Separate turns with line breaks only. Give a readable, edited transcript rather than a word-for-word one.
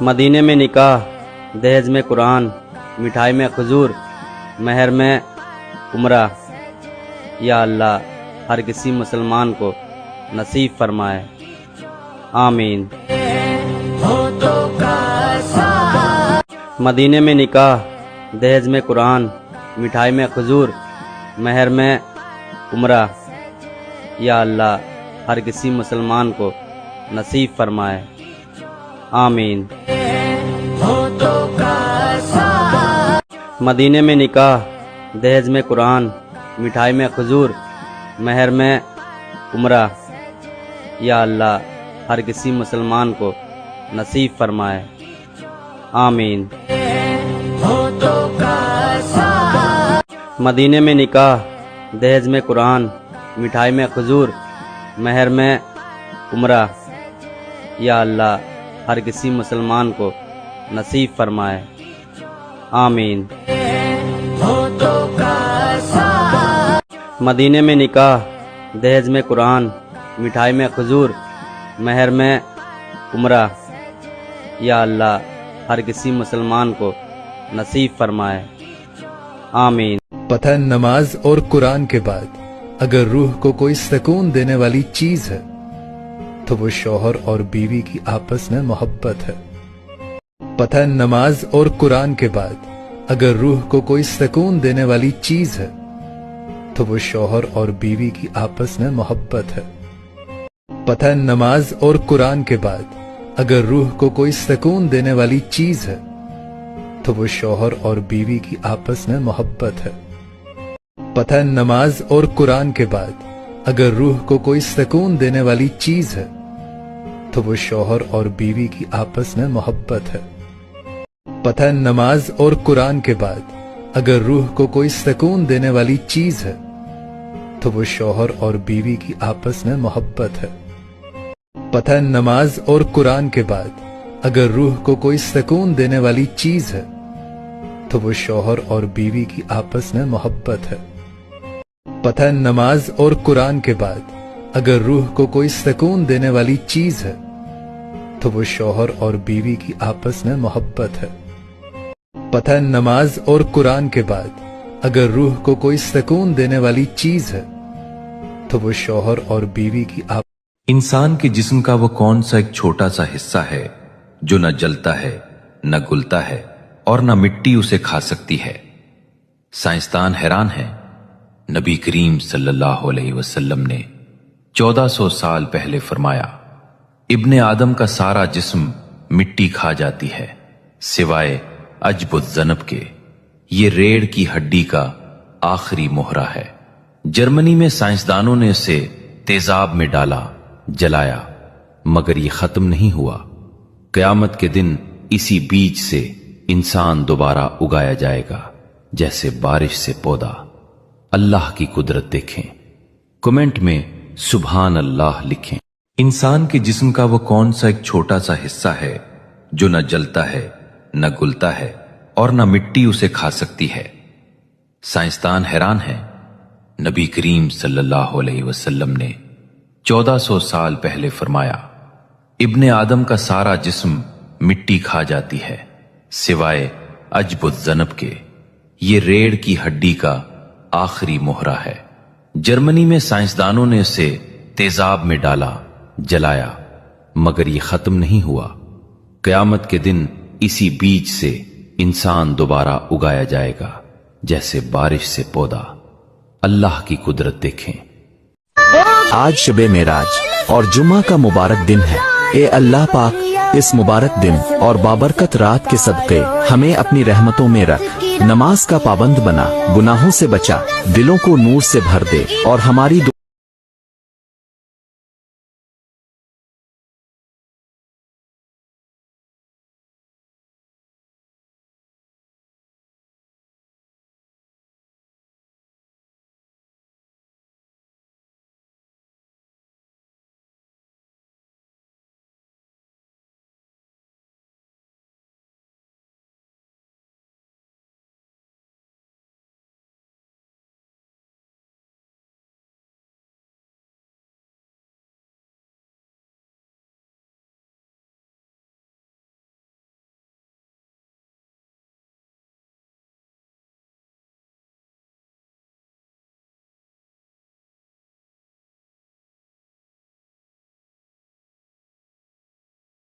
مدینے میں نکاح، دہیج میں قرآن، مٹھائی میں کھجور، مہر میں عمرہ۔ یا اللہ ہر کسی مسلمان کو نصیب فرمائے، آمین۔ مدینے میں نکاح، دہیج میں قرآن، مٹھائی میں کھجور، مہر میں عمرہ۔ یا اللہ ہر کسی مسلمان کو نصیب فرمائے، آمین۔ مدینے میں نکاح، دہیج میں قرآن، مٹھائی میں کھجور، مہر میں عمرہ۔ یا اللہ ہر کسی مسلمان کو نصیب فرمائے، آمین۔ مدینے میں نکاح، دہیج میں قرآن، مٹھائی میں کھجور، مہر میں عمرہ۔ یا اللہ ہر کسی مسلمان کو نصیب فرمائے، آمین۔ مدینے میں نکاح، دہیج میں قرآن، مٹھائی میں کھجور، مہر میں عمرہ۔ یا اللہ ہر کسی مسلمان کو نصیب فرمائے، آمین۔
پتہ نماز اور قرآن کے بعد اگر روح کو کوئی سکون دینے والی چیز ہے تو وہ شوہر اور بیوی کی آپس میں محبت ہے۔ پتہ نماز اور قرآن کے بعد اگر روح کو کوئی سکون دینے والی چیز ہے تو وہ شوہر اور بیوی کی آپس میں محبت ہے۔ پتہ نماز اور قرآن کے بعد اگر روح کو کوئی سکون دینے والی چیز ہے تو وہ شوہر اور بیوی کی آپس میں محبت ہے۔ پتہ نماز اور قرآن کے بعد اگر روح کو کوئی سکون دینے والی چیز ہے تو وہ شوہر اور بیوی کی آپس میں محبت ہے۔ پتہ نماز اور قرآن کے بعد اگر روح کو کوئی سکون دینے والی چیز ہے تو وہ شوہر اور بیوی کی آپس میں محبت ہے۔ پتہ نماز اور قرآن کے بعد اگر روح کو کوئی سکون دینے والی چیز ہے تو وہ شوہر اور بیوی کی آپس میں محبت ہے۔ پتہ نماز اور قرآن کے بعد اگر روح کو کوئی سکون دینے والی چیز ہے تو وہ شوہر اور بیوی کی آپس میں محبت ہے۔ پتہ نماز اور قرآن کے بعد اگر روح کو کوئی سکون دینے والی چیز ہے تو وہ شوہر اور بیوی کی
انسان کے جسم کا وہ کون سا ایک چھوٹا سا حصہ ہے جو نہ جلتا ہے، نہ گلتا ہے اور نہ مٹی اسے کھا سکتی ہے۔ سائنسدان حیران ہیں۔ نبی کریم صلی اللہ علیہ وسلم نے 1400 سال پہلے فرمایا، ابن آدم کا سارا جسم مٹی کھا جاتی ہے سوائے عجب الذنب کے، یہ ریڑھ کی ہڈی کا آخری مہرہ ہے۔ جرمنی میں سائنسدانوں نے اسے تیزاب میں ڈالا، جلایا، مگر یہ ختم نہیں ہوا۔ قیامت کے دن اسی بیج سے انسان دوبارہ اگایا جائے گا جیسے بارش سے پودا۔ اللہ کی قدرت دیکھیں، کمنٹ میں سبحان اللہ لکھیں۔ انسان کے جسم کا وہ کون سا ایک چھوٹا سا حصہ ہے جو نہ جلتا ہے، نہ گلتا ہے اور نہ مٹی اسے کھا سکتی ہے۔ سائنسدان حیران ہیں۔ نبی کریم صلی اللہ علیہ وسلم نے 1400 سال پہلے فرمایا، ابن آدم کا سارا جسم مٹی کھا جاتی ہے سوائے عجب الذنب کے، یہ ریڑھ کی ہڈی کا آخری مہرہ ہے۔ جرمنی میں سائنسدانوں نے اسے تیزاب میں ڈالا، جلایا، مگر یہ ختم نہیں ہوا۔ قیامت کے دن اسی بیج سے انسان دوبارہ اگایا جائے گا جیسے بارش سے پودا۔ اللہ کی قدرت دیکھیں۔
آج شب معراج اور جمعہ کا مبارک دن ہے۔ اے اللہ پاک، اس مبارک دن اور بابرکت رات کے صدقے ہمیں اپنی رحمتوں میں رکھ، نماز کا پابند بنا، گناہوں سے بچا، دلوں کو نور سے بھر دے اور ہماری